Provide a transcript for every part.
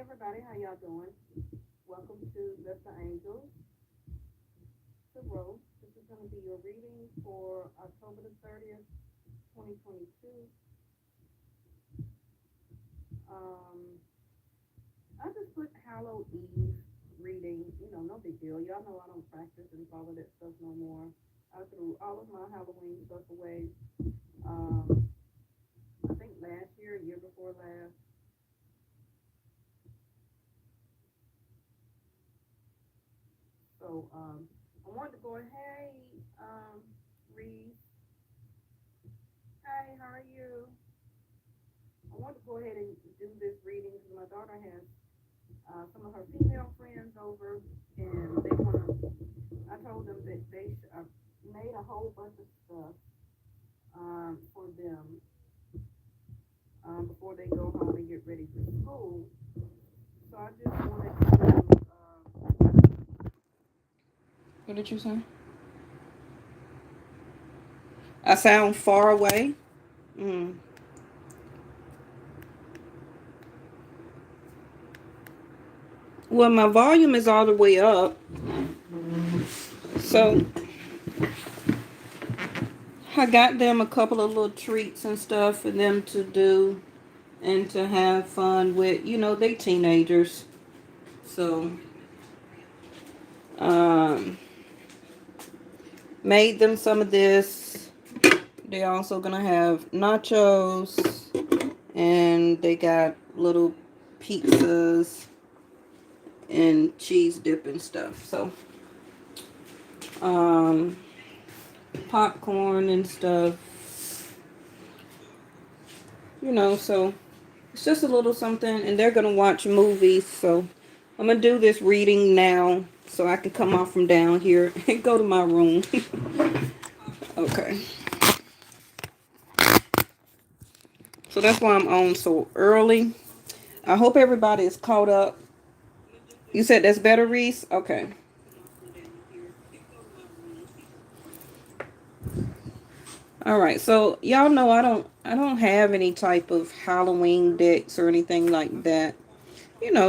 everybody, how y'all doing? Welcome to Lift the Angels, the Road. This is going to be your reading for October the 30th, 2022. Um, I just put Hallo-Eve reading, no big deal. Y'all know I don't practice and follow that stuff no more. I threw all of my Halloween stuff away. Um, I think last year before last. So I wanted to go ahead. Hey, Reese. Hey, how are you? I wanted to go ahead and do this reading because my daughter has some of her female friends over, and they want to. I told them that I made a whole bunch of stuff for them before they go home and get ready for school. So I just wanted to. What did you say? I sound far away. Mm. Well, my volume is all the way up. So I got them a couple of little treats and stuff for them to do and to have fun with. They teenagers. So um made them some of this. They also gonna have nachos, and they got little pizzas and cheese dip and stuff. So um popcorn and stuff. So it's just a little something, and they're gonna watch movies. So I'm gonna do this reading now so I can come off from down here and go to my room. Okay. So that's why I'm on so early. I hope everybody is caught up. You said that's better, Reese? Okay. All right. So y'all know I don't have any type of Halloween decks or anything like that.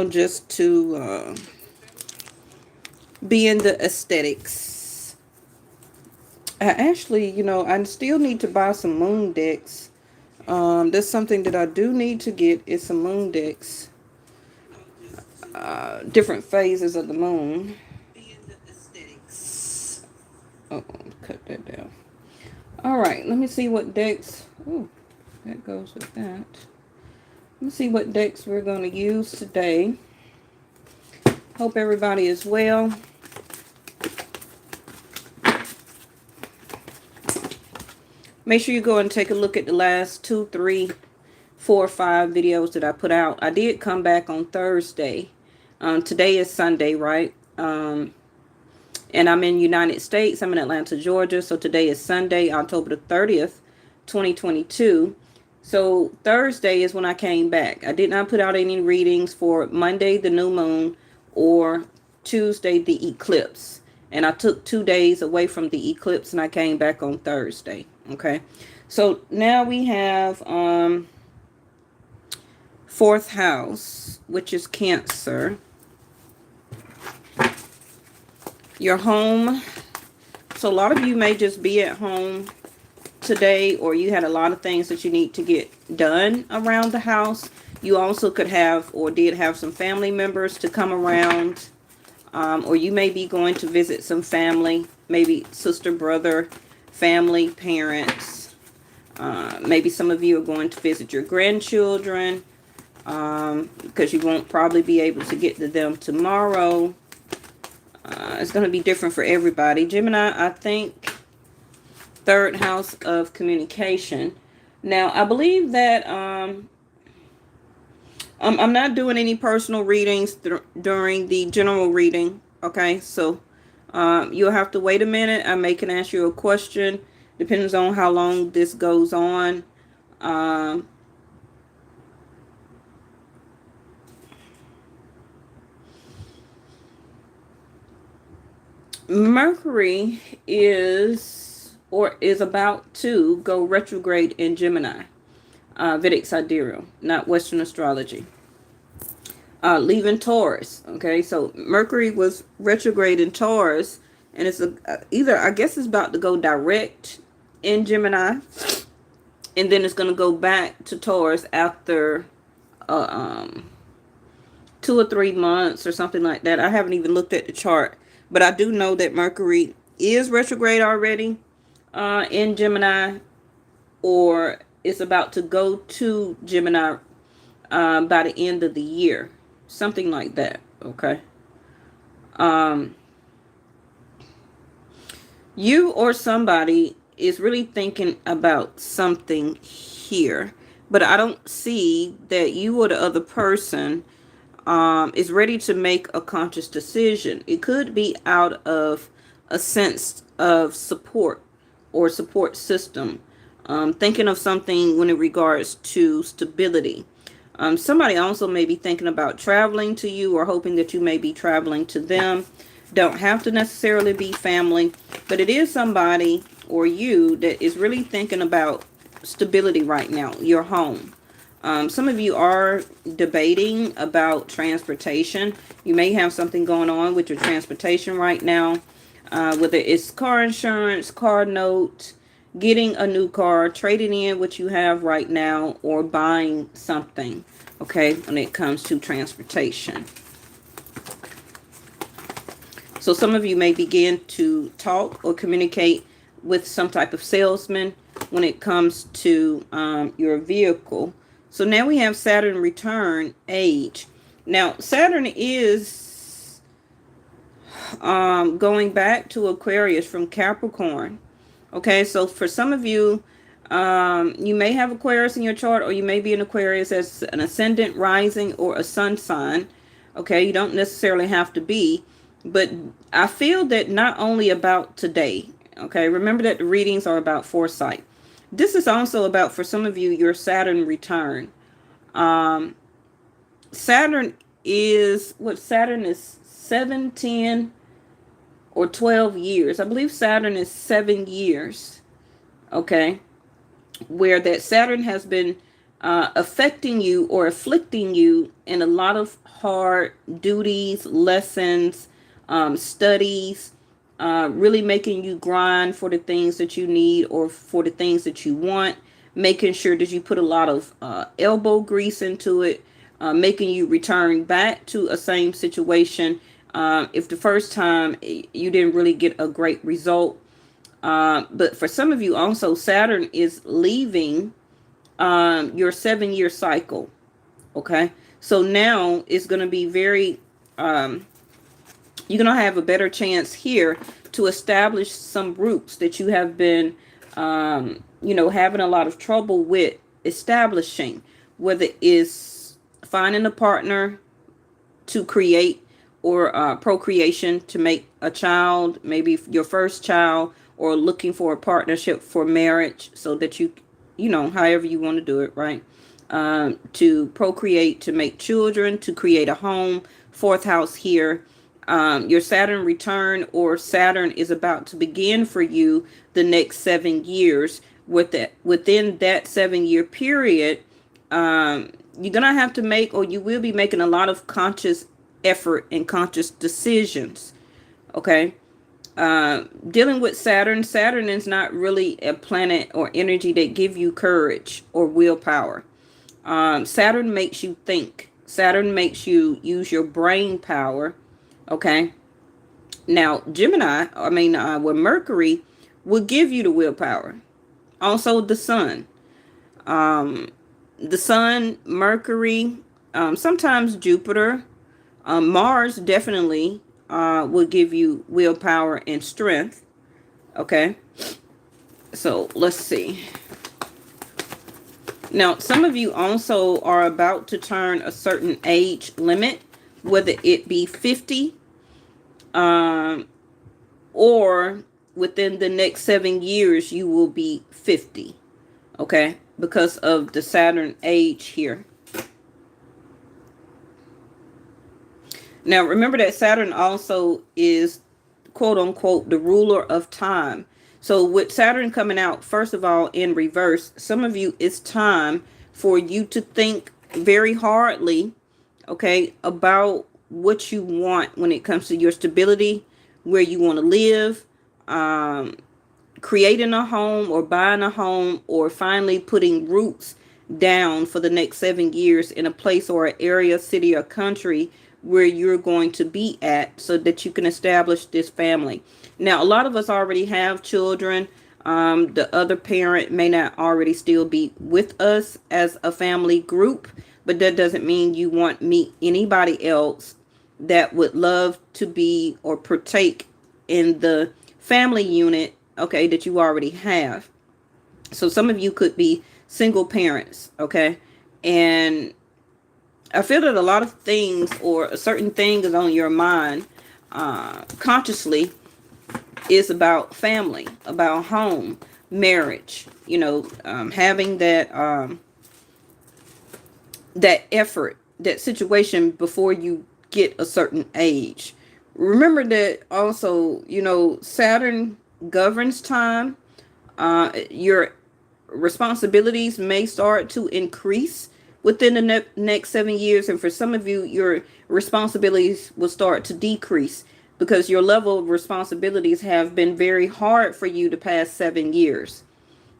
Just to be in the aesthetics. I still need to buy some moon decks. That's something that I do need to get is some moon decks. Different phases of the moon. Oh, cut that down. All right, let me see what decks. Oh, that goes with that. Let me see what decks we're going to use today. Hope everybody is well. Make sure you go and take a look at the last 2, 3, 4, 5 videos that I put out. I did come back on Thursday. Today is Sunday, right? And I'm in United States. I'm in Atlanta, Georgia. So today is Sunday, October the 30th, 2022. So Thursday is when I came back. I did not put out any readings for Monday, the new moon, or Tuesday, the eclipse. And I took 2 days away from the eclipse and I came back on Thursday. Okay. So now we have fourth house, which is Cancer. Your home. So a lot of you may just be at home today, or you had a lot of things that you need to get done around the house. You also could have or did have some family members to come around, or you may be going to visit some family, maybe sister, brother, family, parents. Maybe some of you are going to visit your grandchildren because you won't probably be able to get to them tomorrow. It's going to be different for everybody. Gemini, I think, third house of communication. Now, I believe that I'm not doing any personal readings during the general reading. Okay, so you'll have to wait a minute. I may can ask you a question. Depends on how long this goes on. Mercury is about to go retrograde in Gemini. Vedic sidereal, not Western astrology. leaving Taurus. Okay, so Mercury was retrograde in Taurus, and it's either, I guess it's about to go direct in Gemini, and then it's going to go back to Taurus after uh, um 2 or 3 months or something like that. I haven't even looked at the chart, but I do know that Mercury is retrograde already in Gemini, or it's about to go to Gemini by the end of the year, something like that. Okay. Um, you or somebody is really thinking about something here, but I don't see that you or the other person is ready to make a conscious decision. It could be out of a sense of support or support system. Thinking of something when it regards to stability. Somebody also may be thinking about traveling to you or hoping that you may be traveling to them. Don't have to necessarily be family, but it is somebody or you that is really thinking about stability right now, your home. Some of you are debating about transportation. You may have something going on with your transportation right now, whether it's car insurance, car note, getting a new car, trading in what you have right now, or buying something, okay, when it comes to transportation. So some of you may begin to talk or communicate with some type of salesman when it comes to your vehicle. So now we have Saturn return age. Now Saturn is going back to Aquarius from Capricorn. Okay, so for some of you, you may have Aquarius in your chart, or you may be an Aquarius as an ascendant, rising, or a sun sign. Okay, you don't necessarily have to be, but I feel that not only about today. Okay, remember that the readings are about foresight. This is also about, for some of you, your Saturn return. Saturn is, Saturn is 7, 10, or 12 years. I believe Saturn is 7 years. Okay, where that Saturn has been affecting you or afflicting you in a lot of hard duties, lessons, studies, really making you grind for the things that you need or for the things that you want, making sure that you put a lot of elbow grease into it, making you return back to a same situation. If the first time you didn't really get a great result. But for some of you also, Saturn is leaving your 7-year cycle. Okay. So now it's going to be very, you're going to have a better chance here to establish some roots that you have been, having a lot of trouble with establishing, whether it's finding a partner to create or procreation to make a child, maybe your first child, or looking for a partnership for marriage so that however you want to do it, right? To procreate, to make children, to create a home, fourth house here. Your Saturn return, or Saturn is about to begin for you the next 7 years. Within that 7-year period, you're going to have to make, or you will be making, a lot of conscious effort and conscious decisions. Okay. Dealing with Saturn is not really a planet or energy that give you courage or willpower. Saturn makes you think. Saturn makes you use your brain power. Okay. Now, Mercury will give you the willpower. Also, the sun. The sun, Mercury, sometimes Jupiter, Mars definitely will give you willpower and strength. Okay. So let's see. Now, some of you also are about to turn a certain age limit, whether it be 50, or within the next 7 years, you will be 50. Okay. Because of the Saturn age here. Now, remember that Saturn also is, quote unquote, the ruler of time. So with Saturn coming out, first of all, in reverse, some of you, it's time for you to think very hardly okay, about what you want when it comes to your stability, where you want to live, um, creating a home or buying a home, or finally putting roots down for the next 7 years in a place or an area, city, or country where you're going to be at so that you can establish this family. Now, a lot of us already have children. The other parent may not already still be with us as a family group, but that doesn't mean you want meet anybody else that would love to be or partake in the family unit, okay, that you already have. So some of you could be single parents, okay, and I feel that a lot of things or a certain thing is on your mind consciously is about family, about home, marriage, having that effort, that situation before you get a certain age. Remember that also, Saturn governs time. Your responsibilities may start to increase within the next 7 years. And for some of you, your responsibilities will start to decrease because your level of responsibilities have been very hard for you the past 7 years.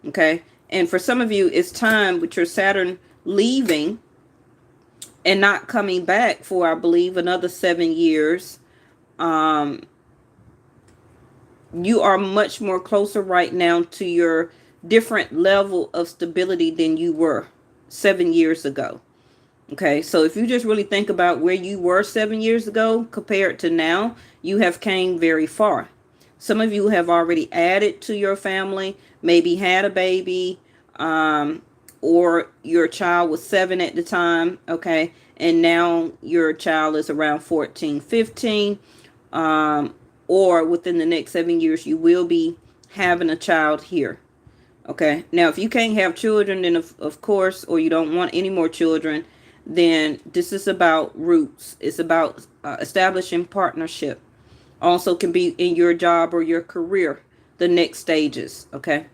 Okay. And for some of you, it's time with your Saturn leaving and not coming back for, I believe, another 7 years. Um, you are much more closer right now to your different level of stability than you were 7 years ago. Okay, so if you just really think about where you were 7 years ago compared to now, you have came very far. Some of you have already added to your family, maybe had a baby, or your child was 7 at the time, okay, and now your child is around 14, 15, or within the next 7 years, you will be having a child here. Okay. Now, if you can't have children, then of course, or you don't want any more children, then this is about roots. It's about establishing partnership. Also can be in your job or your career, the next stages. Okay.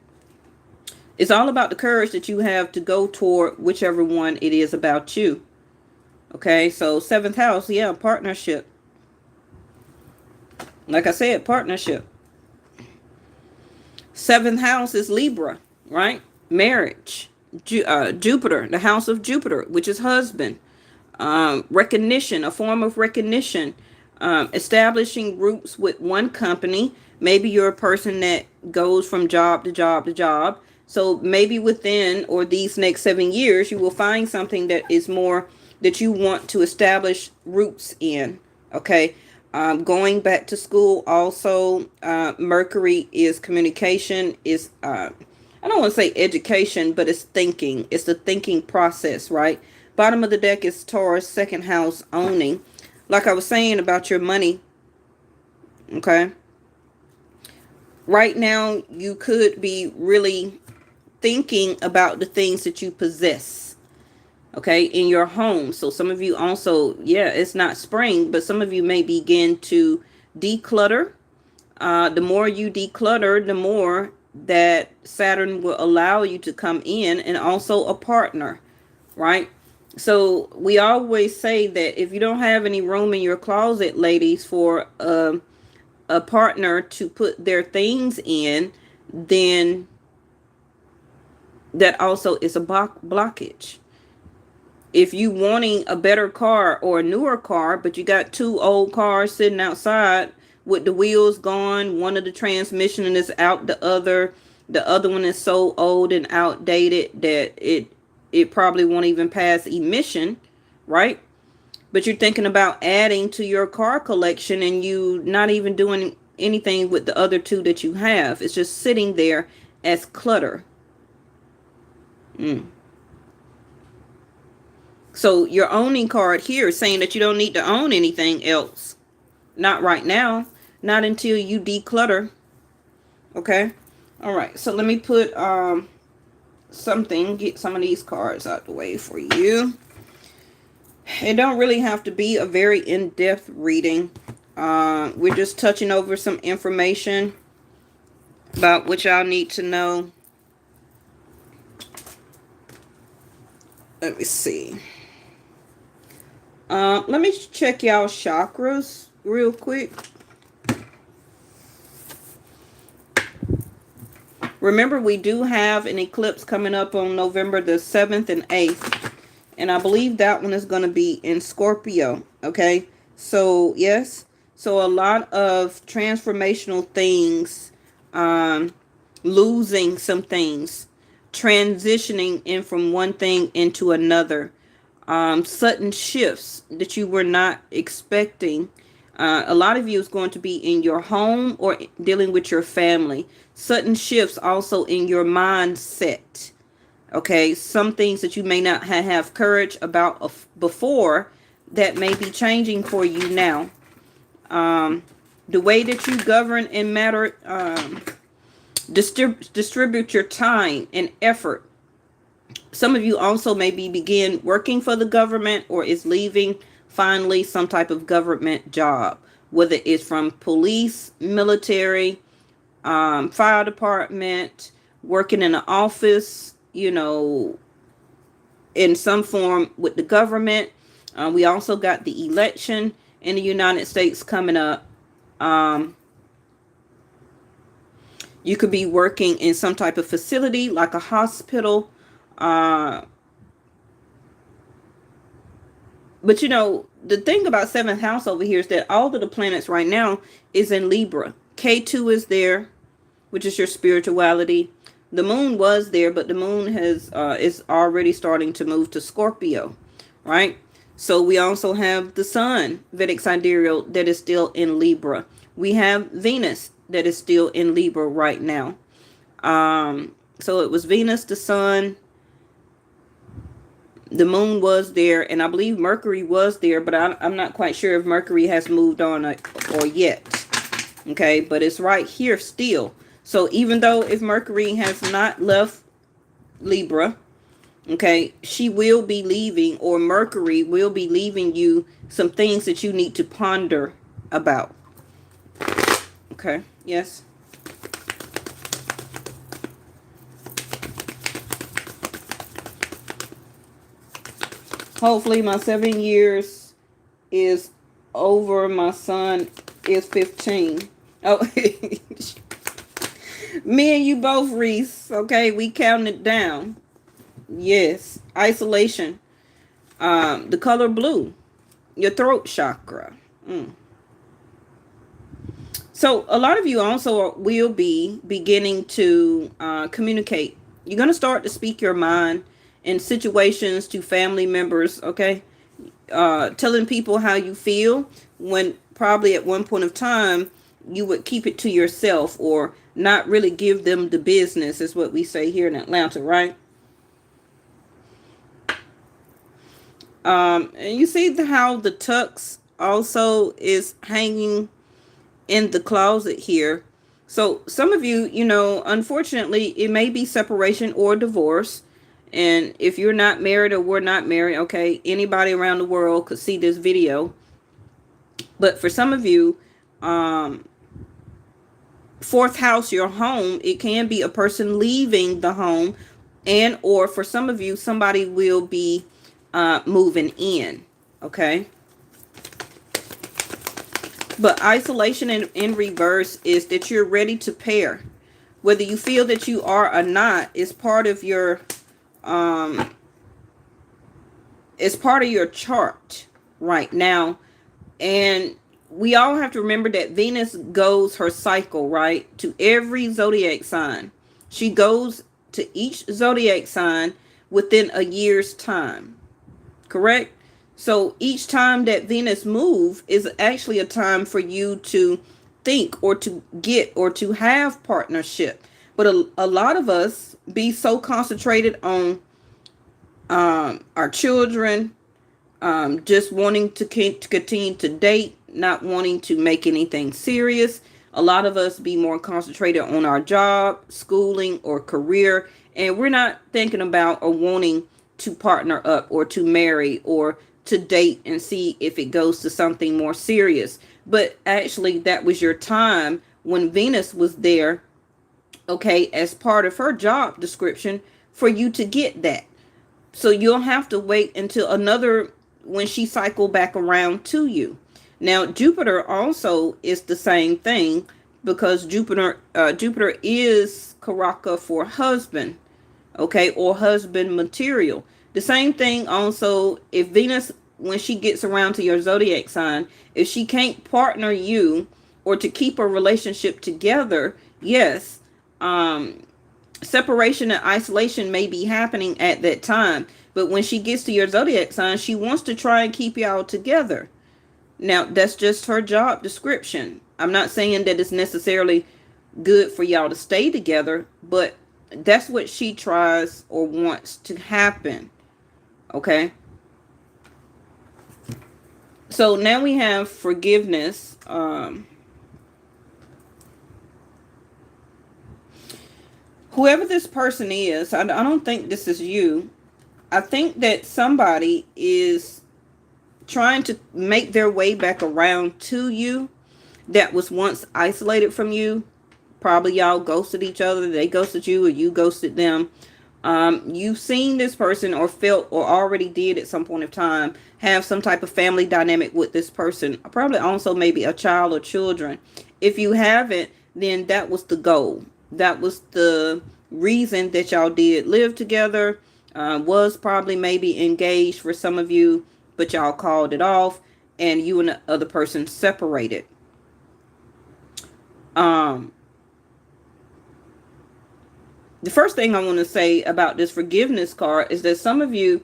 It's all about the courage that you have to go toward whichever one it is about you. Okay. So 7th house, yeah, partnership. Like I said, partnership. 7th house is Libra, right? Marriage. Jupiter, the house of Jupiter, which is husband. Recognition, a form of recognition. Establishing roots with one company. Maybe you're a person that goes from job to job to job. So maybe within or these next 7 years, you will find something that is more that you want to establish roots in. Okay. Going back to school also, Mercury is communication, is I don't want to say education, but it's thinking. It's the thinking process, right? Bottom of the deck is Taurus, 2nd house, owning. Like I was saying about your money, okay? Right now, you could be really thinking about the things that you possess, okay, in your home. So some of you also, yeah, it's not spring, but some of you may begin to declutter. The more you declutter, the more that Saturn will allow you to come in, and also a partner, right? So we always say that if you don't have any room in your closet, ladies, for a partner to put their things in, then that also is a blockage. If you wanting a better car or a newer car, but you got 2 old cars sitting outside with the wheels gone, one of the transmission is out, the other one is so old and outdated that it probably won't even pass emission, right? But you're thinking about adding to your car collection and you not even doing anything with the other 2 that you have. It's just sitting there as clutter. So your owning card here is saying that you don't need to own anything else. Not right now. Not until you declutter. Okay. All right. So let me put get some of these cards out the way for you. It don't really have to be a very in-depth reading. We're just touching over some information about what y'all need to know. Let me see. Let me check y'all chakras real quick. Remember, we do have an eclipse coming up on November the 7th and 8th. And I believe that one is going to be in Scorpio. Okay. So, yes. So, a lot of transformational things. Losing some things. Transitioning in from one thing into another. Sudden shifts that you were not expecting. A lot of you is going to be in your home or dealing with your family. Sudden shifts also in your mindset. Okay, some things that you may not have courage about before that may be changing for you now. The way that you govern and matter, distribute your time and effort. Some of you also maybe begin working for the government or is leaving finally some type of government job, whether it's from police, military, fire department, working in an office, you know, in some form with the government. We also got the election in the United States coming up. You could be working in some type of facility like a hospital. But you know, the thing about 7th house over here is that all of the planets right now is in Libra. K2 is there, which is your spirituality. The moon was there, but the moon is already starting to move to Scorpio, right? So we also have the sun, Vedic sidereal, that is still in Libra. We have Venus that is still in Libra right now. So it was Venus, the sun, the moon was there, and I believe Mercury was there, but I'm not quite sure if Mercury has moved on or yet. Okay, but it's right here still. So even though if Mercury has not left Libra, okay, she will be leaving, or Mercury will be leaving you some things that you need to ponder about. Okay, yes. Hopefully my 7 years is over. My son is 15. Oh, me and you both, Reese. Okay, we counted down. Yes, isolation. The color blue, your throat chakra. So a lot of you also will be beginning to communicate. You're going to start to speak your mind in situations to family members, okay? Telling people how you feel when probably at one point of time you would keep it to yourself or not really give them the business, is what we say here in Atlanta, right? And you see how the tux also is hanging in the closet here. So some of you, you know, unfortunately, it may be separation or divorce. And if you're not married or we're not married, okay, anybody around the world could see this video. But for some of you, 4th house, your home, it can be a person leaving the home, and or for some of you, somebody will be moving in, okay? But isolation in reverse is that you're ready to pair. Whether you feel that you are or not is part of your it's part of your chart right now. And we all have to remember that Venus goes her cycle, right? To every zodiac sign. She goes to each zodiac sign within a year's time. Correct? So each time that Venus moves is actually a time for you to think or to get or to have partnership. But a lot of us be so concentrated on our children, just wanting to continue to date, not wanting to make anything serious. A lot of us be more concentrated on our job, schooling, or career, and we're not thinking about or wanting to partner up or to marry or to date and see if it goes to something more serious. But actually, that was your time when Venus was there, okay, as part of her job description for you to get that. So you'll have to wait until another when she cycled back around to you. Now, Jupiter also is the same thing, because Jupiter is Karaka for husband, okay, or husband material. The same thing also if Venus, when she gets around to your zodiac sign, if she can't partner you or to keep a relationship together, yes, separation and isolation may be happening at that time. But when she gets to your zodiac sign, she wants to try and keep y'all together. Now, that's just her job description. I'm not saying that it's necessarily good for y'all to stay together, but that's what she tries or wants to happen. Okay? So now we have forgiveness. Whoever this person is, I don't think this is you. I think that somebody is trying to make their way back around to you that was once isolated from you. Probably y'all ghosted each other. They ghosted you or you ghosted them. You've seen this person or felt or already did at some point of time have some type of family dynamic with this person. Probably also maybe a child or children. If you haven't, then that was the goal. That was the reason that y'all did live together. Was probably maybe engaged for some of you, but y'all called it off and you and the other person separated. The first thing I want to say about this forgiveness card is that some of you,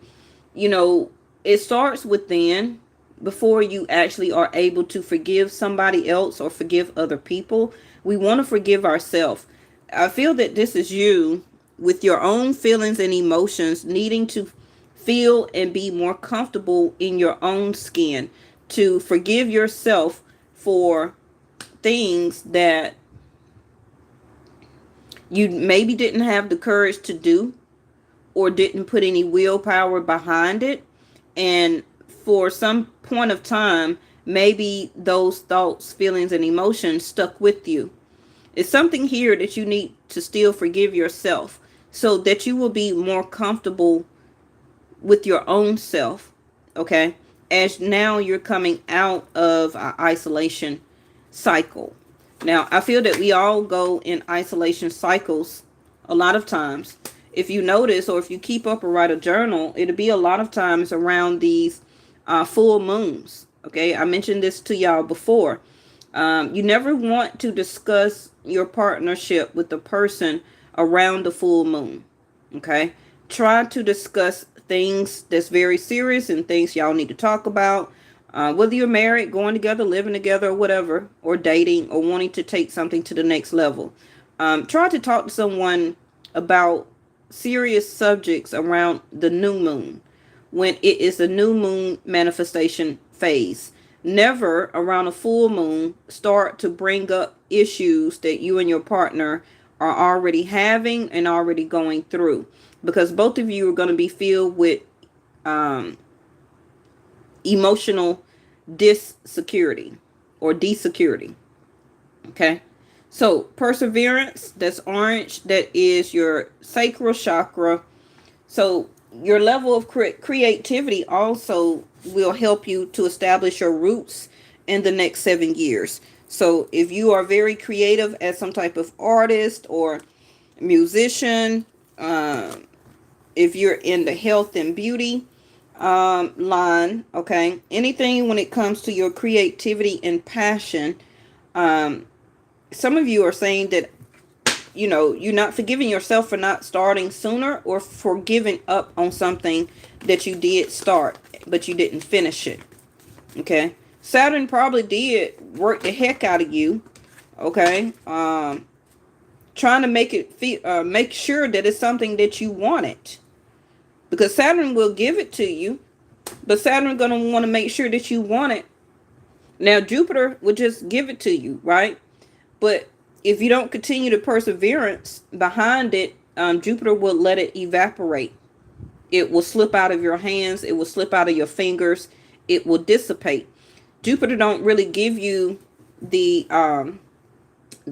it starts within before you actually are able to forgive somebody else or forgive other people. We want to forgive ourselves. I feel that this is you with your own feelings and emotions needing to feel and be more comfortable in your own skin to forgive yourself for things that you maybe didn't have the courage to do or didn't put any willpower behind it. And for some point of time, maybe those thoughts, feelings, and emotions stuck with you. It's something here that you need to still forgive yourself so that you will be more comfortable with your own self, okay? As now you're coming out of an isolation cycle. Now, I feel that we all go in isolation cycles a lot of times. If you notice or if you keep up or write a journal, it'll be a lot of times around these full moons, okay? I mentioned this to y'all before. You never want to discuss your partnership with the person around the full moon, okay? Try to discuss things that's very serious and things y'all need to talk about. Whether you're married, going together, living together, or whatever, or dating, or wanting to take something to the next level. Try to talk to someone about serious subjects around the new moon, when it is a new moon manifestation phase. Never around a full moon start to bring up issues that you and your partner are already having and already going through, because both of you are going to be filled with emotional dissecurity or desecurity. Okay, so perseverance, that's orange, that is your sacral chakra. So your level of creativity also will help you to establish your roots in the next 7 years. So if you are very creative as some type of artist or musician, if you're in the health and beauty line, okay, anything when it comes to your creativity and passion, some of you are saying that you're not forgiving yourself for not starting sooner or for giving up on something that you did start but you didn't finish it. Okay, Saturn probably did work the heck out of you, okay, trying to make sure that it's something that you wanted, because Saturn will give it to you, but Saturn going to want to make sure that you want it. Now, Jupiter would just give it to you, right? But if you don't continue the perseverance behind it, Jupiter will let it evaporate. It will slip out of your hands. It will slip out of your fingers. It will dissipate. Jupiter don't really give you the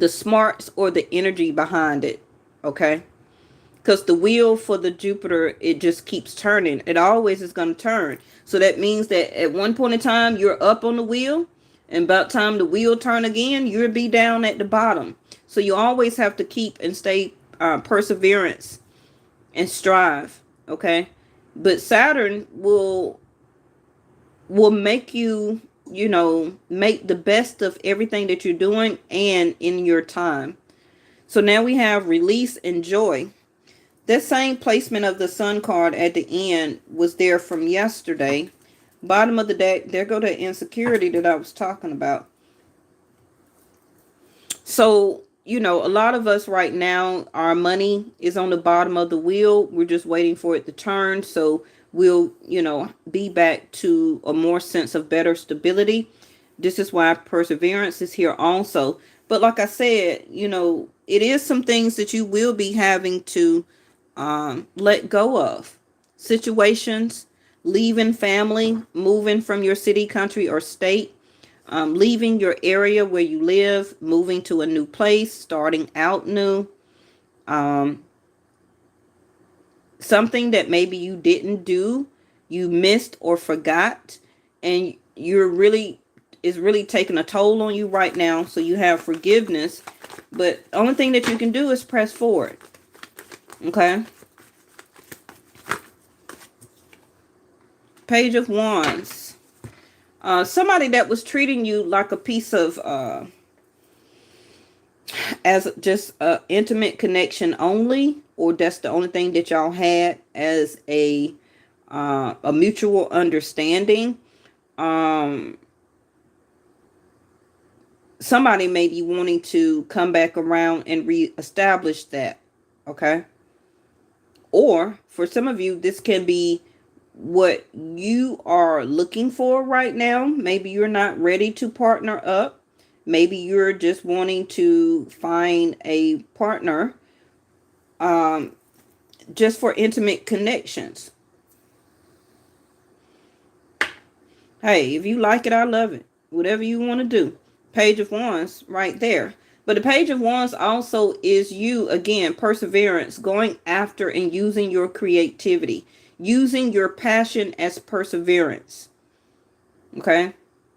smarts or the energy behind it, okay? because the wheel for the Jupiter, it just keeps turning. It always is going to turn. So that means that at one point in time, you're up on the wheel, and about time the wheel turn again, you'll be down at the bottom. So you always have to keep and stay perseverance and strive. Okay, but Saturn will make you, make the best of everything that you're doing and in your time. So now we have release and joy. That same placement of the sun card at the end was there from yesterday. Bottom of the deck, there go the insecurity that I was talking about. So, a lot of us right now, our money is on the bottom of the wheel. We're just waiting for it to turn. So we'll, be back to a more sense of better stability. This is why perseverance is here also. But like I said, it is some things that you will be having to let go of. Situations, leaving family, moving from your city, country, or state, leaving your area where you live, moving to a new place, starting out new. Something that maybe you didn't do, you missed or forgot, and is really taking a toll on you right now. So you have forgiveness, but the only thing that you can do is press forward. Okay. Page of Wands. Somebody that was treating you like a piece of as just a intimate connection only, or that's the only thing that y'all had as a mutual understanding. Somebody may be wanting to come back around and reestablish that. Okay. Or for some of you, this can be what you are looking for right now. Maybe you're not ready to partner up. Maybe you're just wanting to find a partner just for intimate connections. Hey, if you like it, I love it. Whatever you want to do. Page of Wands right there. But the Page of Wands also is you, again, perseverance, going after and using your creativity, using your passion as perseverance. Okay?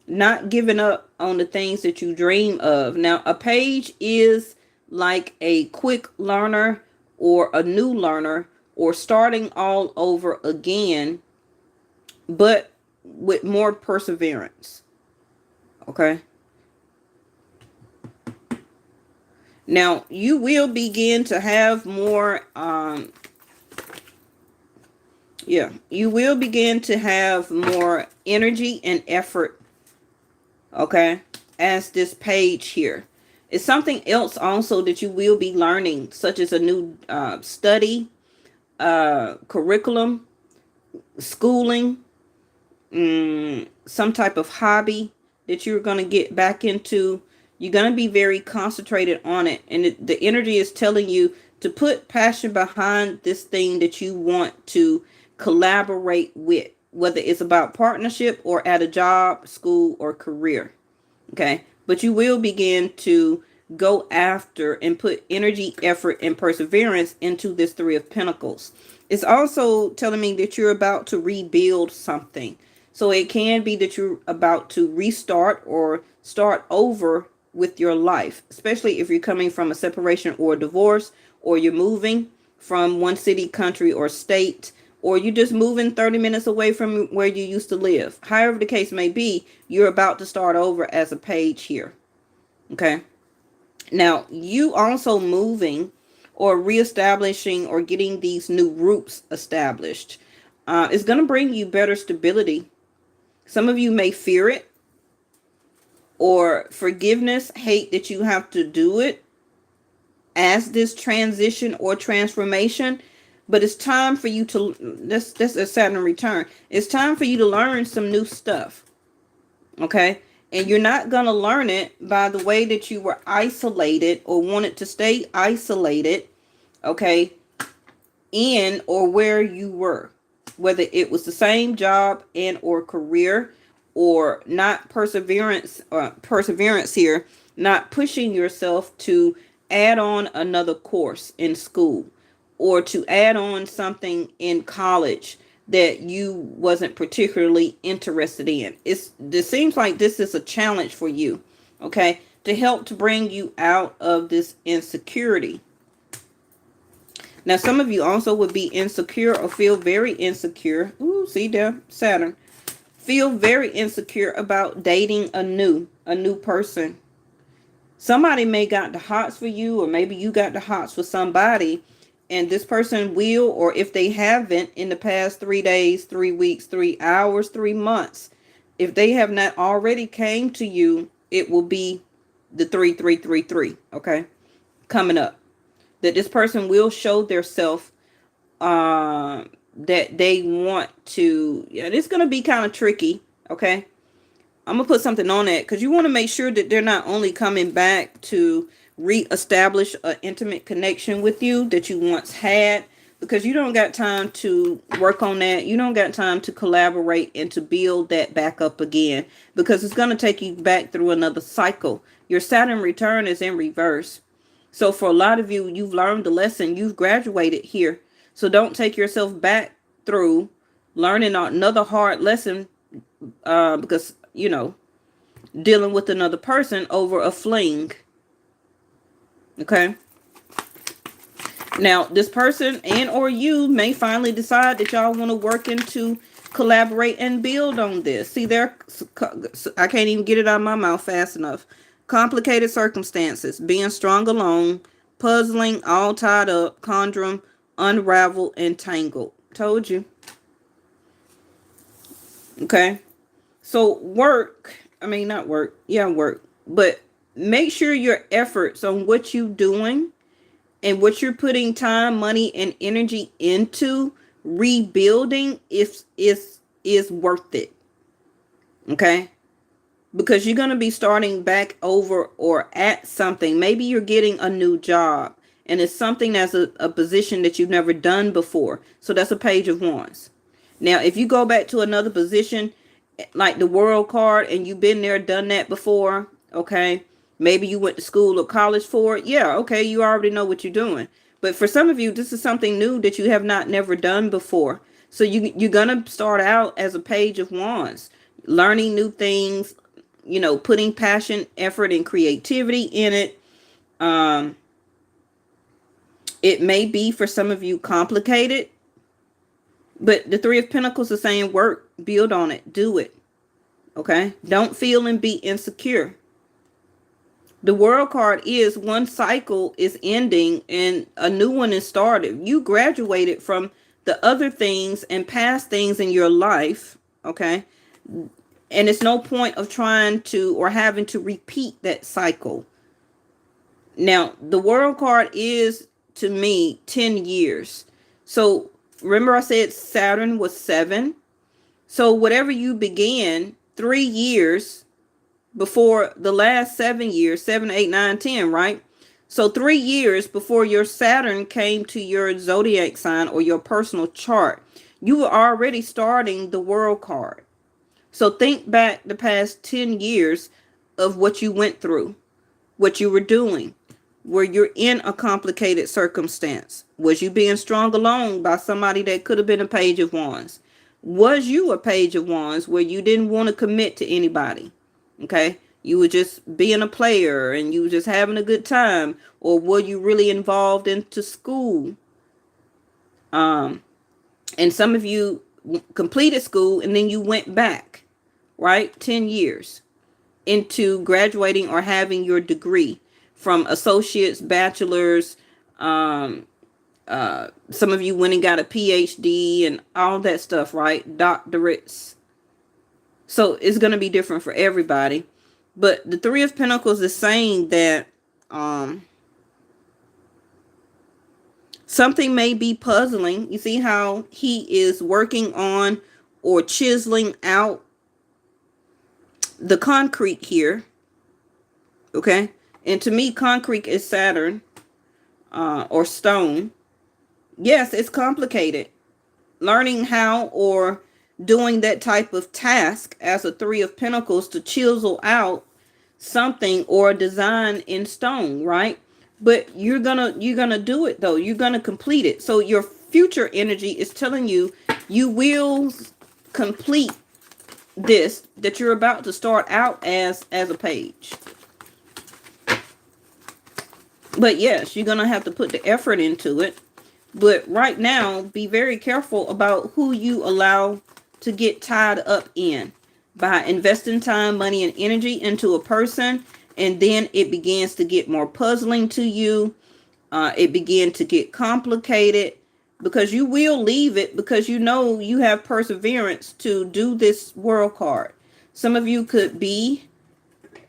Not giving up on the things that you dream of. Now, a page is like a quick learner or a new learner or starting all over again, but with more perseverance. Okay? Now, you will begin to have more, you will begin to have more energy and effort, okay, as this page here. It's something else also that you will be learning, such as a new study, curriculum, schooling, some type of hobby that you're going to get back into. You're going to be very concentrated on it. And the energy is telling you to put passion behind this thing that you want to collaborate with, whether it's about partnership or at a job, school, or career. Okay. But you will begin to go after and put energy, effort, and perseverance into this Three of Pentacles. It's also telling me that you're about to rebuild something. So it can be that you're about to restart or start over with your life, especially if you're coming from a separation or a divorce, or you're moving from one city, country, or state, or you're just moving 30 minutes away from where you used to live. However the case may be, you're about to start over as a page here. Okay. Now, you also moving or reestablishing or getting these new groups established is going to bring you better stability. Some of you may fear it, or forgiveness, hate that you have to do it as this transition or transformation. But it's time for you to, this is Saturn return. It's time for you to learn some new stuff. Okay. And you're not going to learn it by the way that you were isolated or wanted to stay isolated. Okay. In or where you were, whether it was the same job and or career, or not perseverance here, not pushing yourself to add on another course in school, or to add on something in college that you wasn't particularly interested in. This seems like this is a challenge for you, okay, to help to bring you out of this insecurity. Now, some of you also would be insecure or feel very insecure. Ooh, see there, Saturn. Feel very insecure about dating a new person. Somebody may got the hots for you, or maybe you got the hots for somebody, and this person will, or if they haven't in the past 3 days, 3 weeks, 3 hours, 3 months, if they have not already came to you, it will be the 3333, okay, coming up. That this person will show their self, that they want to. Yeah, it's going to be kind of tricky, okay. I'm going to put something on that because you want to make sure that they're not only coming back to reestablish an intimate connection with you that you once had, because you don't got time to work on that. You don't got time to collaborate and to build that back up again, because it's going to take you back through another cycle. Your Saturn return is in reverse. So for a lot of you, you've learned the lesson. You've graduated here. So don't take yourself back through learning another hard lesson, because, you know, dealing with another person over a fling. Okay. Now, this person and or you may finally decide that y'all want to work into collaborate and build on this. See, I can't even get it out of my mouth fast enough. Complicated circumstances, being strong alone, puzzling, all tied up, conundrum, unravel, entangled. Told you. Okay. So work. But make sure your efforts on what you're doing and what you're putting time, money, and energy into rebuilding is worth it. Okay? Because you're going to be starting back over or at something. Maybe you're getting a new job and it's something that's a position that you've never done before. So that's a Page of Wands. Now, if you go back to another position like the World card and you've been there, done that before, okay, maybe you went to school or college for it. Yeah, okay, you already know what you're doing. But for some of you, this is something new that you have never done before. So you're going to start out as a Page of Wands, learning new things, you know, putting passion, effort, and creativity in it. It may be for some of you complicated, but the Three of Pentacles is saying work, build on it, do it. Okay? Don't feel and be insecure. The World card is one cycle is ending and a new one is started. You graduated from the other things and past things in your life. Okay? And it's no point of trying to or having to repeat that cycle. Now, the World card is, to me, 10 years. So remember I said Saturn was 7. So whatever you began 3 years before the last 7 years, 7, 8, 9, 10, right? So 3 years before your Saturn came to your zodiac sign or your personal chart, you were already starting the World card. So think back the past 10 years of what you went through, what you were doing, where you're in a complicated circumstance. Was you being strong alone by somebody that could have been a Page of Wands? Was you a Page of Wands where you didn't want to commit to anybody? Okay. You were just being a player and you were just having a good time. Or were you really involved into school? And some of you completed school and then you went back, right? 10 years into graduating or having your degree from associates, bachelors. Some of you went and got a PhD and all that stuff, right? Doctorates. So it's going to be different for everybody. But the Three of Pentacles is saying that something may be puzzling. You see how he is working on or chiseling out the concrete here. Okay. And to me, concrete is Saturn or stone. Yes, it's complicated. Learning how or doing that type of task as a Three of Pentacles to chisel out something or design in stone, right? But you're gonna do it though. You're gonna complete it. So your future energy is telling you you will complete this that you're about to start out as a page. But yes, you're gonna have to put the effort into it. But right now, be very careful about who you allow to get tied up in by investing time, money, and energy into a person, and then it begins to get more puzzling to you. It began to get complicated because you will leave it because you know you have perseverance to do this world card. Some of you could be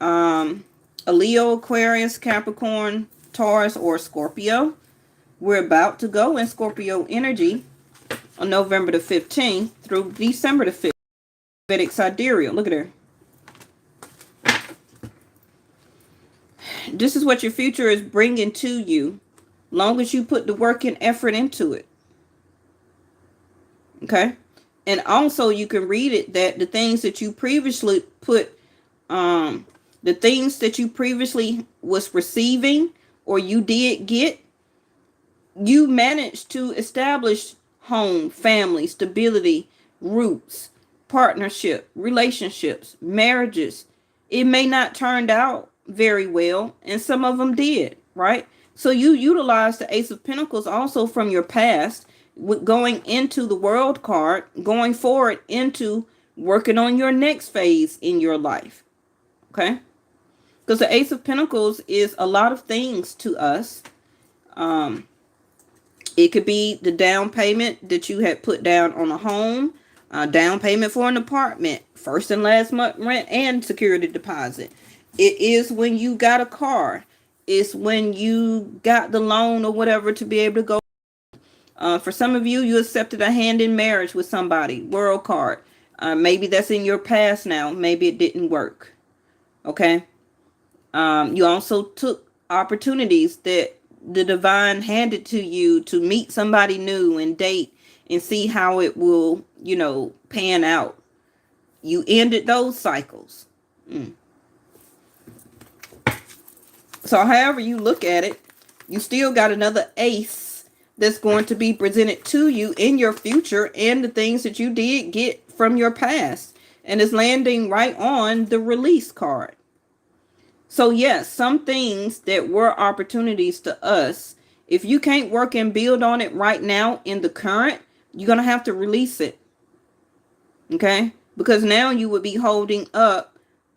a Leo, Aquarius, Capricorn, Taurus, or Scorpio. We're about to go in Scorpio energy on November the 15th through December the 5th. Vedic sidereal. Look at her. This is what your future is bringing to you, long as you put the work and effort into it. Okay? And also you can read it that the things that you previously the things that you previously was receiving or you did get, you managed to establish home, family, stability, roots, partnership, relationships, marriages. It may not turned out very well, and some of them did, right? So you utilize the Ace of Pentacles also from your past, with going into the World card, going forward into working on your next phase in your life, okay? Because the Ace of Pentacles is a lot of things to us. It could be the down payment that you had put down on a home, down payment for an apartment, first and last month rent, and security deposit. It is when you got a car. It's when you got the loan or whatever to be able to go. For some of you, you accepted a hand in marriage with somebody, world card. Maybe that's in your past now. Maybe it didn't work. Okay. You also took opportunities that the divine handed to you to meet somebody new and date and see how it will, pan out. You ended those cycles. So however you look at it, you still got another ace that's going to be presented to you in your future and the things that you did get from your past. And it's landing right on the release card. So yes, some things that were opportunities to us, if you can't work and build on it right now in the current, you're going to have to release it. Okay? Because now you would be holding up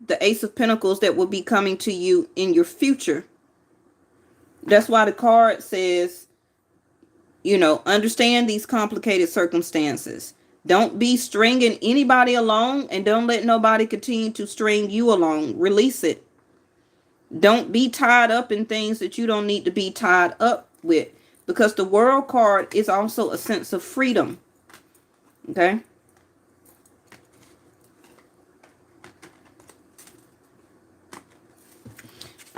the Ace of Pentacles that will be coming to you in your future. That's why the card says, understand these complicated circumstances. Don't be stringing anybody along, and don't let nobody continue to string you along. Release it. Don't be tied up in things that you don't need to be tied up with, because the World card is also a sense of freedom. Okay?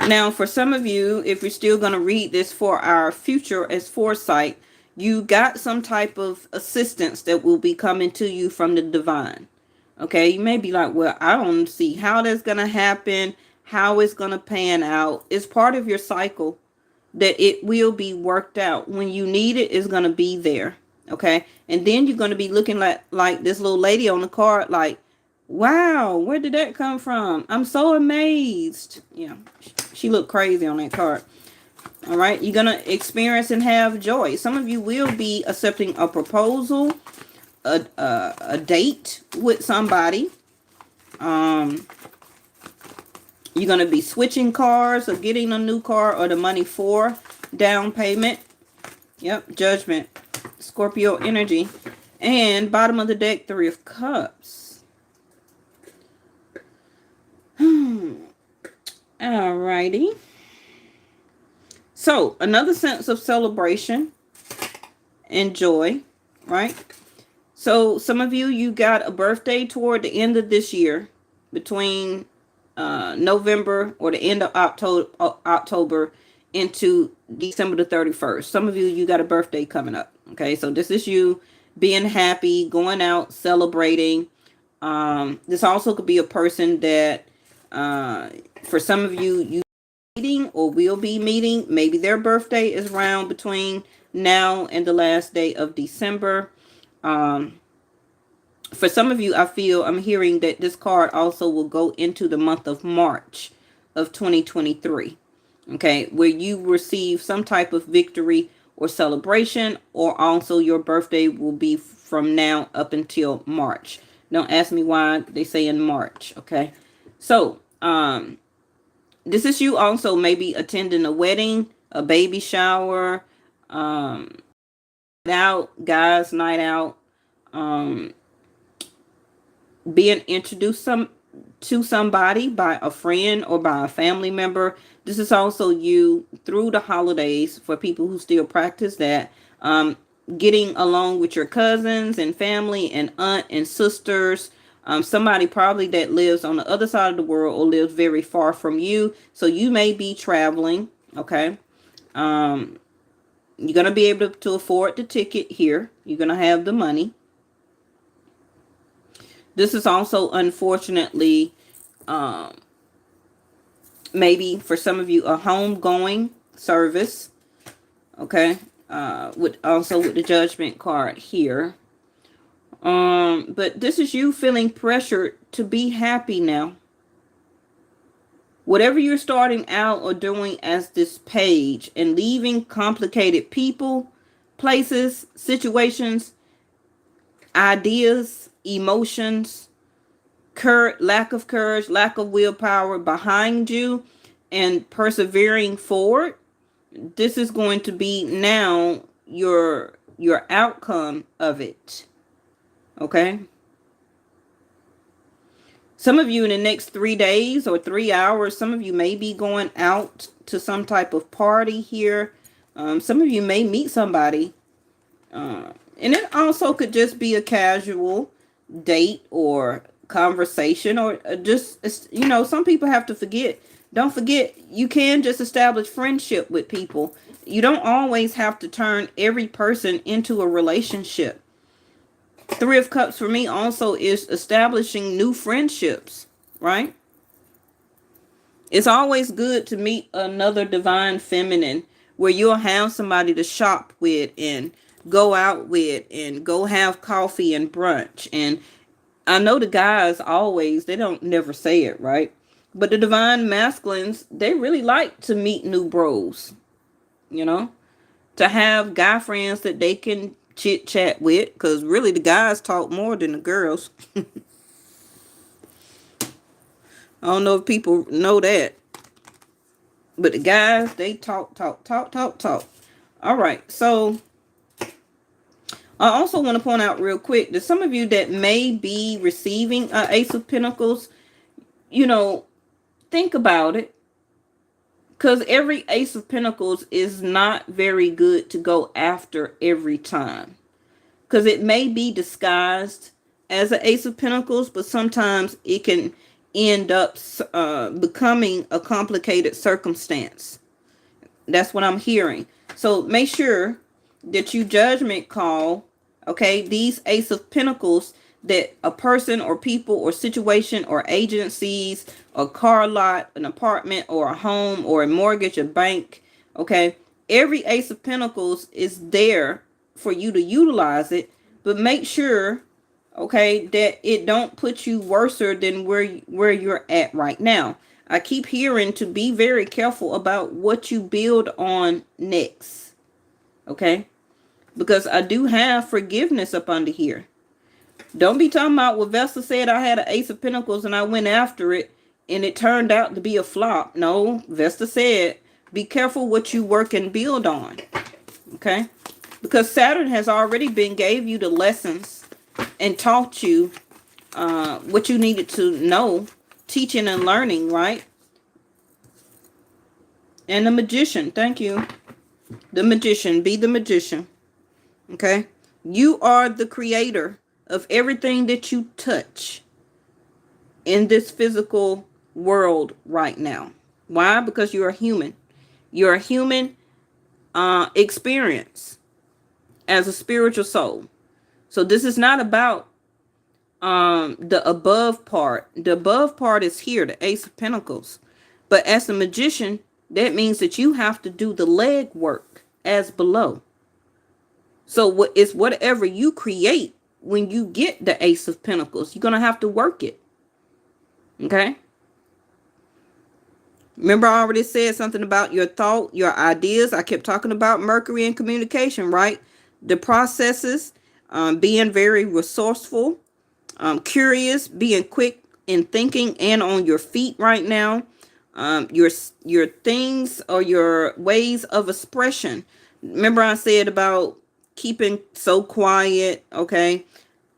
Now, for some of you, if you're still going to read this for our future as foresight, you got some type of assistance that will be coming to you from the divine. Okay? You may be like, well, I don't see how that's going to happen, how it's going to pan out. It's part of your cycle that it will be worked out. When you need it, it's going to be there. Okay? And then you're going to be looking like this little lady on the card, like, wow, where did that come from? I'm so amazed. Yeah, she looked crazy on that card. All right, you're going to experience and have joy. Some of you will be accepting a proposal, a date with somebody. You're going to be switching cars or getting a new car or the money for down payment. Yep, Judgment, Scorpio energy. And bottom of the deck, 3 of Cups. Alrighty. So, another sense of celebration and joy, right? So, some of you got a birthday toward the end of this year, between November or the end of October into December the 31st. Some of you got a birthday coming up. Okay, so this is you being happy, going out, celebrating. This also could be a person that, for some of you dating or will you'll be meeting. Maybe their birthday is around between now and the last day of December. For some of you, I'm hearing that this card also will go into the month of March of 2023. Okay, where you receive some type of victory or celebration, or also your birthday will be from now up until March. Don't ask me why they say in March. Okay, so this is you also maybe attending a wedding, a baby shower, out guys night out, being introduced to somebody by a friend or by a family member. This is also you through the holidays for people who still practice that. Getting along with your cousins and family and aunt and sisters. Somebody probably that lives on the other side of the world or lives very far from you. So you may be traveling. Okay. You're going to be able to afford the ticket here. You're going to have the money. This is also, unfortunately, maybe for some of you, a homegoing service. Okay. With the Judgment card here. But this is you feeling pressured to be happy now. Whatever you're starting out or doing as this page and leaving complicated people, places, situations, ideas, emotions, lack of courage, lack of willpower behind you and persevering forward. This is going to be now your outcome of it. Okay. Some of you in the next 3 days or 3 hours, some of you may be going out to some type of party here. Some of you may meet somebody. And it also could just be a casual date or conversation, or just, you know, some people have to forget. Don't forget, you can just establish friendship with people. You don't always have to turn every person into a relationship. 3 of Cups for me also is establishing new friendships, right? It's always good to meet another divine feminine where you'll have somebody to shop with and go out with and go have coffee and brunch. And I know the guys always, they don't never say it, right? But the divine masculines, they really like to meet new bros, you know, to have guy friends that they can chit chat with, because really the guys talk more than the girls. I don't know if people know that, but the guys, they talk. All right, so I also want to point out real quick that some of you that may be receiving an Ace of Pentacles, you know, think about it, because every Ace of Pentacles is not very good to go after every time, because it may be disguised as an Ace of Pentacles, but sometimes it can end up becoming a complicated circumstance. That's what I'm hearing. So make sure that you judgment call, okay, these Ace of Pentacles, that a person or people or situation or agencies, a car lot, an apartment or a home or a mortgage, a bank, okay, every Ace of Pentacles is there for you to utilize it, but make sure, okay, that it don't put you worser than where you're at right now. I keep hearing to be very careful about what you build on next, okay, because I do have forgiveness up under here. Don't be talking about what Vesta said, I had an Ace of Pentacles and I went after it and it turned out to be a flop. No, Vesta said, be careful what you work and build on. Okay? Because Saturn has already gave you the lessons and taught you what you needed to know, teaching and learning, right? And the Magician, thank you. The Magician, be the Magician. Okay? You are the creator of everything that you touch in this physical world right now. Why? Because you're a human. You're a human experience as a spiritual soul. So this is not about the above part. The above part is here, the Ace of Pentacles. But as a magician, That means that you have to do the leg work as below. So it's whatever you create when you get the Ace of Pentacles. You're going to have to work it. Okay? Remember, I already said something about your thought, your ideas. I kept talking about Mercury and communication, right? The processes, being very resourceful, curious, being quick in thinking and on your feet right now. Your things or your ways of expression. Remember I said about keeping so quiet, okay?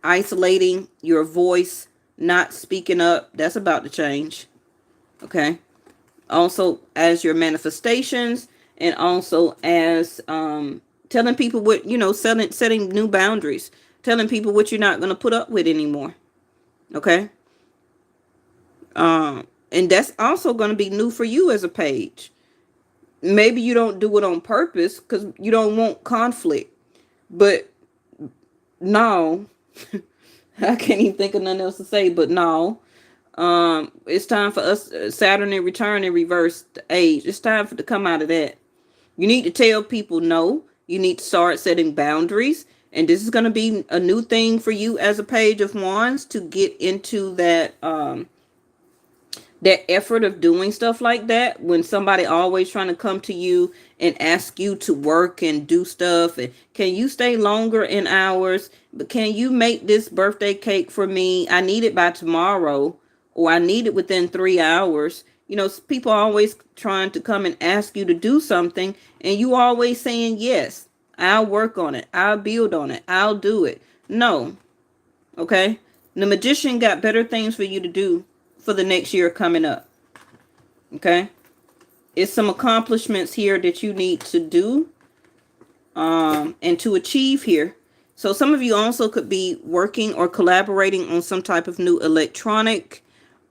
Isolating your voice, not speaking up. That's about to change, okay? Also as your manifestations, and also as telling people what, setting new boundaries, telling people what you're not going to put up with anymore, okay? And that's also going to be new for you as a page. Maybe you don't do it on purpose because you don't want conflict, but no, I can't even think of nothing else to say, but no. It's time for us, Saturn in return in reverse age. It's time to come out of that. You need to tell people no. You need to start setting boundaries. And this is going to be a new thing for you as a Page of Wands, to get into that effort of doing stuff like that. When somebody always trying to come to you and ask you to work and do stuff, and can you stay longer in hours, but can you make this birthday cake for me? I need it by tomorrow, or I need it within 3 hours. People are always trying to come and ask you to do something, and you always saying yes. I'll work on it, I'll build on it, I'll do it. No. Okay? The Magician got better things for you to do for the next year coming up. Okay? It's some accomplishments here that you need to do and to achieve here. So some of you also could be working or collaborating on some type of new electronic,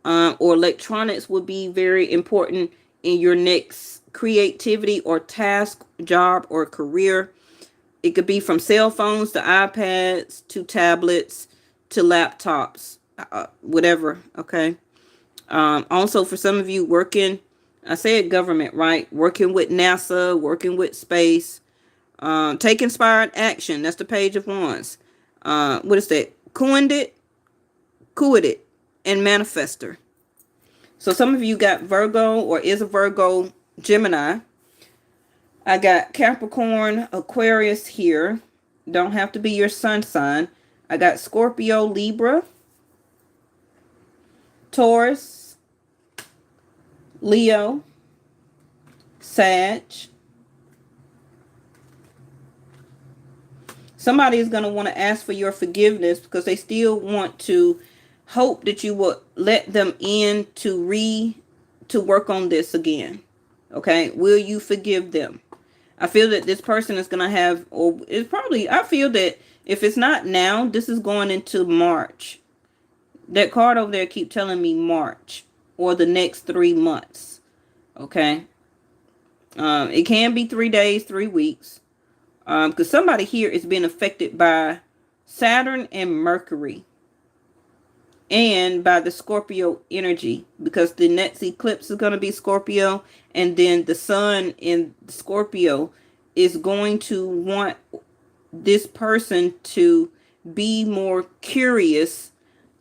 or electronics would be very important in your next creativity or task, job, or career. It could be from cell phones to iPads to tablets to laptops, whatever. Okay. Also, for some of you working, I said government, right? Working with NASA, working with space. Take inspired action. That's the Page of Wands. What is that? Cuided, and manifester. So some of you got Virgo or is a Virgo, Gemini. I got Capricorn, Aquarius here. Don't have to be your sun sign. I got Scorpio, Libra, Taurus, Leo, Sag. Somebody is going to want to ask for your forgiveness because they still want to hope that you will let them in to work on this again. Okay? Will you forgive them? I feel that this person is going to have, or it's probably, I feel that if it's not now, this is going into March. That card over there keep telling me March or the next 3 months. Okay? It can be 3 days, 3 weeks. Because somebody here is being affected by Saturn and Mercury. And by the Scorpio energy. Because the next eclipse is going to be Scorpio. And then the sun in Scorpio is going to want this person to be more curious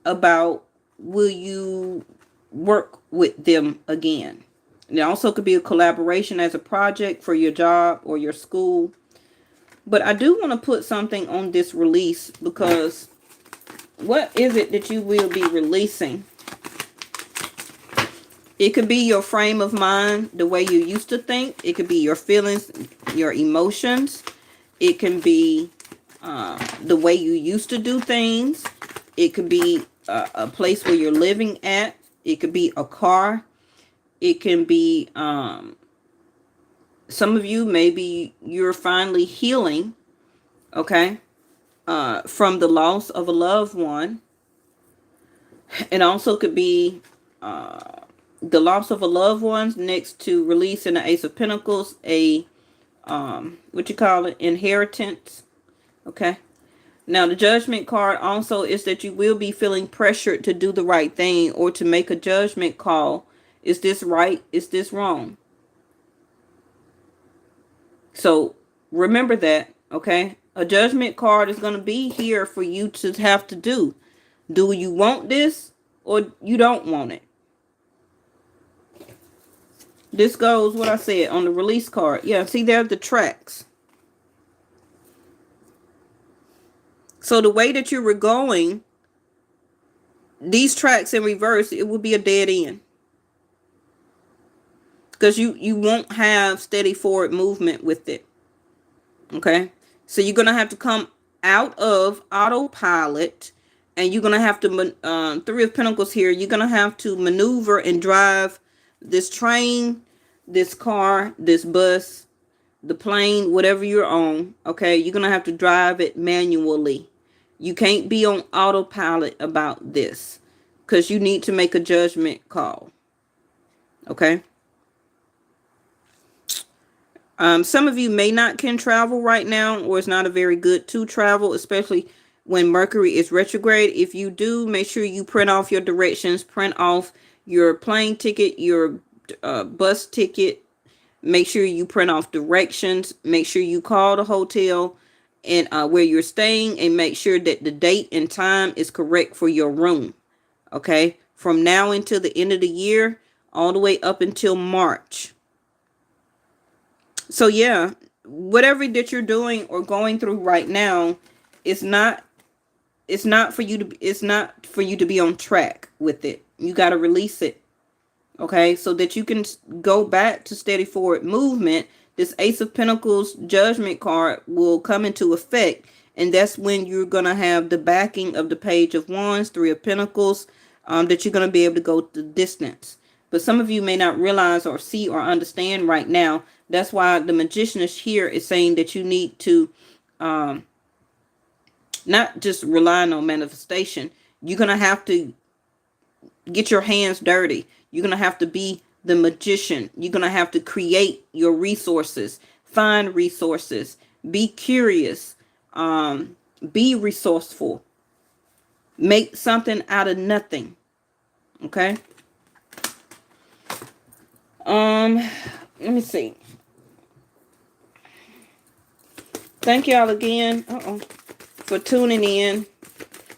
about, will you work with them again? And it also could be a collaboration as a project for your job or your school. But I do want to put something on this release, because what is it that you will be releasing? It could be your frame of mind, the way you used to think. It could be your feelings, your emotions. It can be the way you used to do things. It could be a place where you're living at. It could be a car. It can be, some of you, maybe you're finally healing, okay, from the loss of a loved one. It also could be the loss of a loved one next to release in the Ace of Pentacles, a, inheritance, okay. Now, the Judgment card also is that you will be feeling pressured to do the right thing or to make a judgment call. Is this right? Is this wrong? So remember that, okay? A judgment card is going to be here for you to have to do. Do you want this or you don't want it? This goes what I said on the release card. Yeah, see there the tracks. So the way that you were going, these tracks in reverse, it would be a dead end. Because you won't have steady forward movement with it. Okay? So you're going to have to come out of autopilot, and you're going to have to, Three of Pentacles here, you're going to have to maneuver and drive this train, this car, this bus, the plane, whatever you're on. Okay? You're going to have to drive it manually. You can't be on autopilot about this, because you need to make a judgment call. Okay? Some of you may not can travel right now, or it's not a very good to travel, especially when Mercury is retrograde. If you do, make sure you print off your directions, print off your plane ticket, your bus ticket. Make sure you print off directions. Make sure you call the hotel and where you're staying, and make sure that the date and time is correct for your room. Okay, from now until the end of the year, all the way up until March. So yeah, whatever that you're doing or going through right now, it's not for you to be on track with it. You got to release it. Okay, so that you can go back to steady forward movement. This Ace of Pentacles judgment card will come into effect, and that's when you're going to have the backing of the Page of Wands, Three of Pentacles, that you're going to be able to go the distance. But some of you may not realize or see or understand right now. That's why the Magician is here, is saying that you need to not just rely on manifestation. You're going to have to get your hands dirty. You're going to have to be the magician. You're going to have to create your resources, find resources, be curious, be resourceful, make something out of nothing. Okay. Let me see. Thank y'all again for tuning in.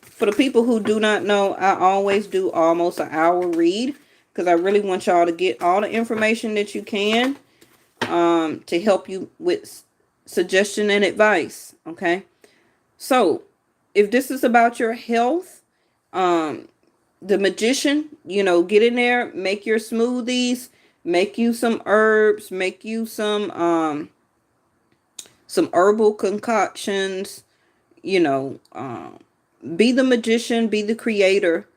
For the people who do not know, I always do almost an hour read, because I really want y'all to get all the information that you can to help you with suggestion and advice. Okay. So if this is about your health, the Magician, get in there, make your smoothies, make you some herbs, make you some herbal concoctions, be the magician, be the creator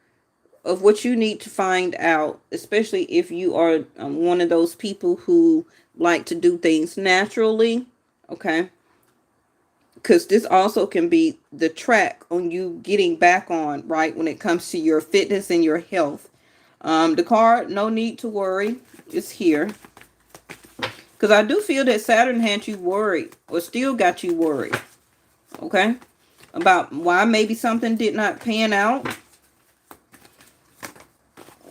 of what you need to find out, especially if you are one of those people who like to do things naturally. Okay. Because this also can be the track on you getting back on, right, when it comes to your fitness and your health. The card, no need to worry, is here. Because I do feel that Saturn had you worried, or still got you worried. Okay. About why maybe something did not pan out.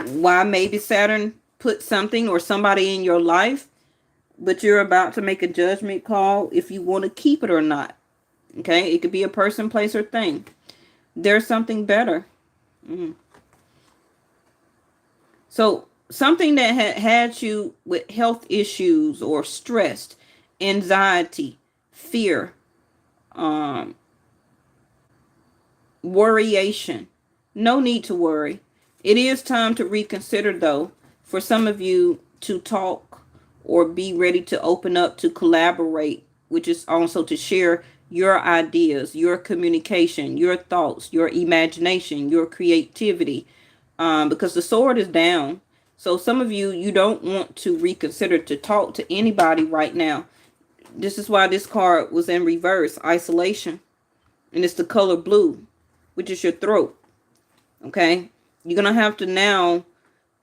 Why maybe Saturn put something or somebody in your life, but you're about to make a judgment call if you want to keep it or not. Okay. It could be a person, place, or thing. There's something better. So something that had you with health issues or stressed, anxiety, fear, worryation. No need to worry. It is time to reconsider, though, for some of you to talk or be ready to open up to collaborate, which is also to share your ideas, your communication, your thoughts, your imagination, your creativity, because the sword is down. So some of you, you don't want to reconsider to talk to anybody right now. This is why this card was in reverse, isolation. And it's the color blue, which is your throat. Okay. You're going to have to now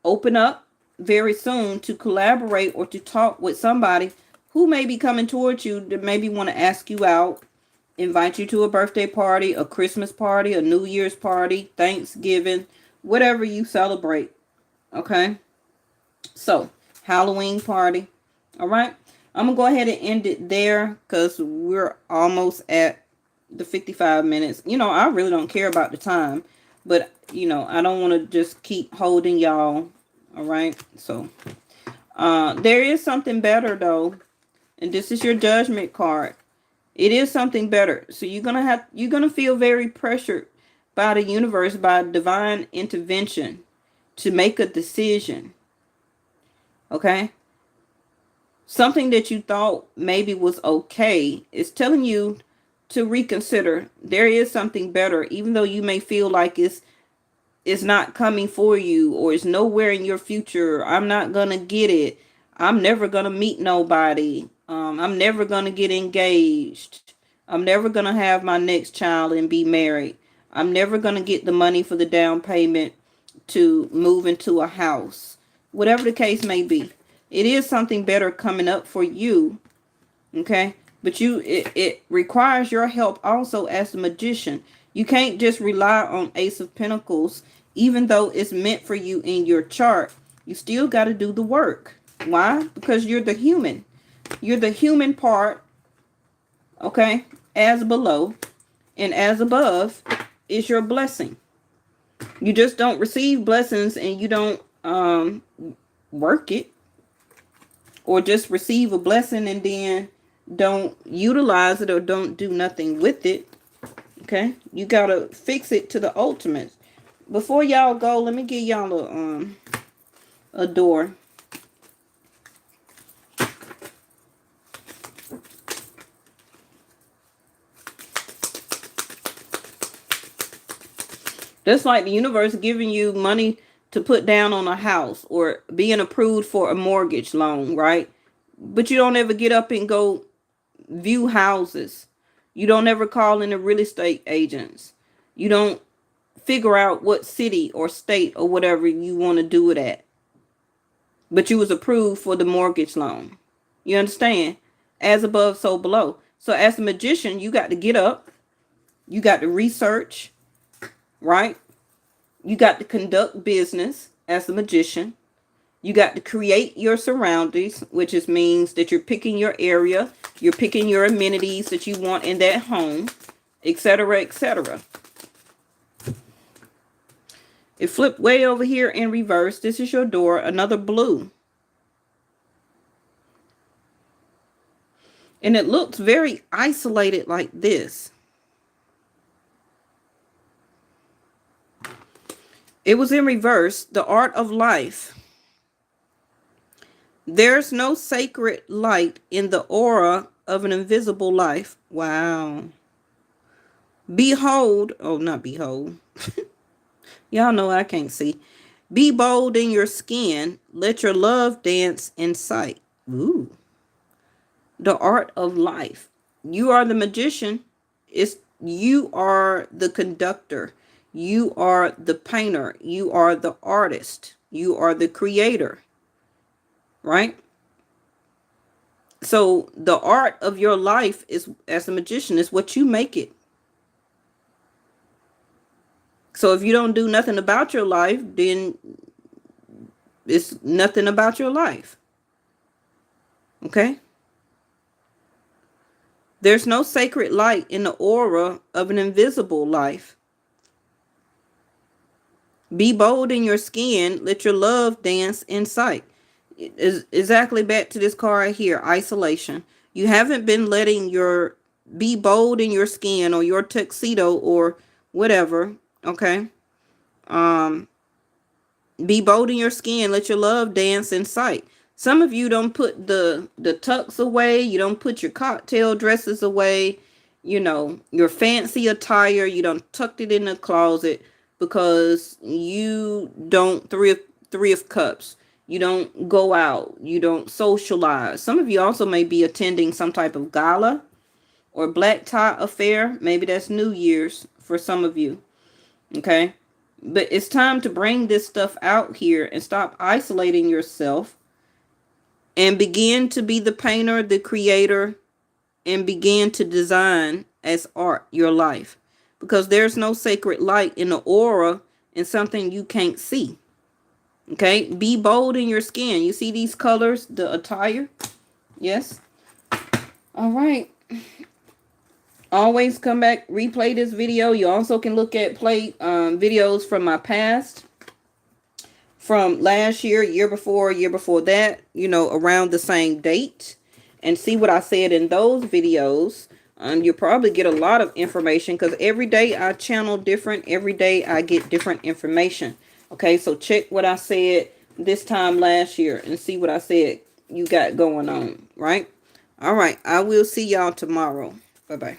open up very soon to collaborate or to talk with somebody who may be coming towards you that maybe want to ask you out, invite you to a birthday party, a Christmas party, a New Year's party, Thanksgiving, whatever you celebrate. Okay. So Halloween party. All right. I'm going to go ahead and end it there because we're almost at the 55 minutes. You know, I really don't care about the time. But, you know, I don't want to just keep holding y'all. All right. So, there is something better, though. And this is your judgment card. It is something better. So you're going to feel very pressured by the universe, by divine intervention to make a decision. Okay? Something that you thought maybe was okay is telling you to reconsider. There is something better, even though you may feel like it's not coming for you or it's nowhere in your future. I'm not going to get it. I'm never going to meet nobody. I'm never going to get engaged. I'm never going to have my next child and be married. I'm never going to get the money for the down payment to move into a house. Whatever the case may be. It is something better coming up for you. Okay? But it requires your help also as the magician. You can't just rely on Ace of Pentacles. Even though it's meant for you in your chart, you still got to do the work. Why? Because you're the human. You're the human part. Okay? As below and as above is your blessing. You just don't receive blessings and you don't work it. Or just receive a blessing and then don't utilize it or don't do nothing with it. Okay? You got to fix it to the ultimate. Before y'all go, let me give y'all a door. Just like the universe giving you money to put down on a house or being approved for a mortgage loan, right? But you don't ever get up and go view houses. You don't ever call in the real estate agents. You don't figure out what city or state or whatever you want to do it at. But you was approved for the mortgage loan. You understand? As above, so below. So as a magician, you got to get up. You got to research, right? You got to conduct business as a magician. You got to create your surroundings, which means that you're picking your area. You're picking your amenities that you want in that home, etc., etc. It flipped way over here in reverse. This is your door, another blue. And it looks very isolated like this. It was in reverse, the art of life. There's no sacred light in the aura of an invisible life. Wow. Behold, oh, not behold. Y'all know I can't see. Be bold in your skin. Let your love dance in sight. Ooh. The art of life. You are the magician. You are the conductor. You are the painter. You are the artist. You are the creator. Right? So the art of your life is, as a magician, is what you make it. So if you don't do nothing about your life, then it's nothing about your life. Okay? There's no sacred light in the aura of an invisible life. Be bold in your skin. Let your love dance in sight. Is exactly back to this card here, isolation. You haven't been letting your be bold in your skin or your tuxedo or whatever. Okay. Be bold in your skin. Let your love dance in sight. Some of you don't put the tux away. You don't put your cocktail dresses away. You know, your fancy attire. You don't tucked it in the closet because you don't three of cups. You don't go out. You don't socialize. Some of you also may be attending some type of gala or black tie affair. Maybe that's New Year's for some of you. Okay. But it's time to bring this stuff out here and stop isolating yourself and begin to be the painter, the creator, and begin to design as art your life. Because there's no sacred light in the aura in something you can't see. Okay, be bold in your skin. You see these colors, the attire? Yes. All right. Always come back, replay this video. You also can look at videos from my past, from last year, year before that, you know, around the same date, and see what I said in those videos. You'll probably get a lot of information because every day I channel different. Every day I get different information. Okay, so check what I said this time last year and see what I said you got going on, right? All right, I will see y'all tomorrow. Bye-bye.